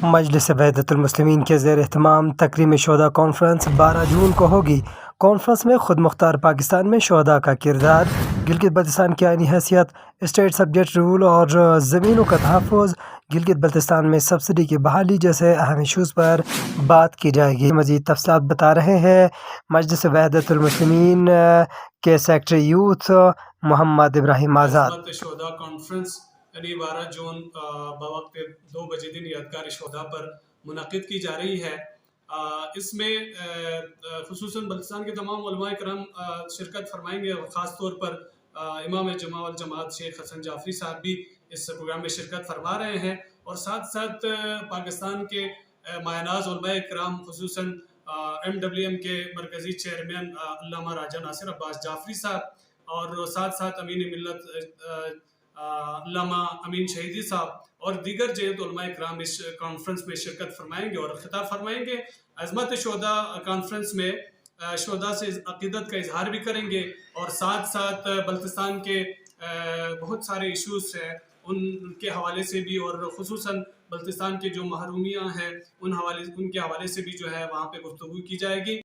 مجلس وحدت المسلمین کے زیر اہتمام تکریم شہداء کانفرنس 12 جون کو ہوگی۔ کانفرنس میں خود مختار پاکستان میں شہداء کا کردار، گلگت بلتستان کی آئینی حیثیت، اسٹیٹ سبجیکٹ رول اور زمینوں کا تحفظ، گلگت بلتستان میں سبسڈی کی بحالی جیسے اہم ایشوز پر بات کی جائے گی۔ مزید تفصیلات بتا رہے ہیں مجلس وحدت المسلمین کے سیکرٹری یوتھ محمد ابراہیم آزاد۔ شہداء کانفرنس یعنی 12 جون بوقت 2 بجے دن یادگار شہداء پر منعقد کی جا رہی ہے۔ اس میں خصوصاً بلتستان کے تمام علماء کرام شرکت فرمائیں گے اور خاص طور پر امام جماع والجماعت شیخ حسن جعفری صاحب بھی اس پروگرام میں شرکت فرما رہے ہیں، اور ساتھ ساتھ پاکستان کے مایہ ناز علماء کرام خصوصاً MWM کے مرکزی چیئرمین علامہ راجہ ناصر عباس جعفری صاحب اور ساتھ ساتھ امین ملت علامہ امین شہیدی صاحب اور دیگر جہت علماء کرام اس کانفرنس میں شرکت فرمائیں گے اور خطاب فرمائیں گے۔ عظمت شہداء کانفرنس میں شہداء سے عقیدت کا اظہار بھی کریں گے، اور ساتھ ساتھ بلتستان کے بہت سارے ایشوز ہیں ان کے حوالے سے بھی، اور خصوصاً بلتستان کے جو محرومیاں ہیں ان کے حوالے سے بھی جو ہے وہاں پہ گفتگو کی جائے گی۔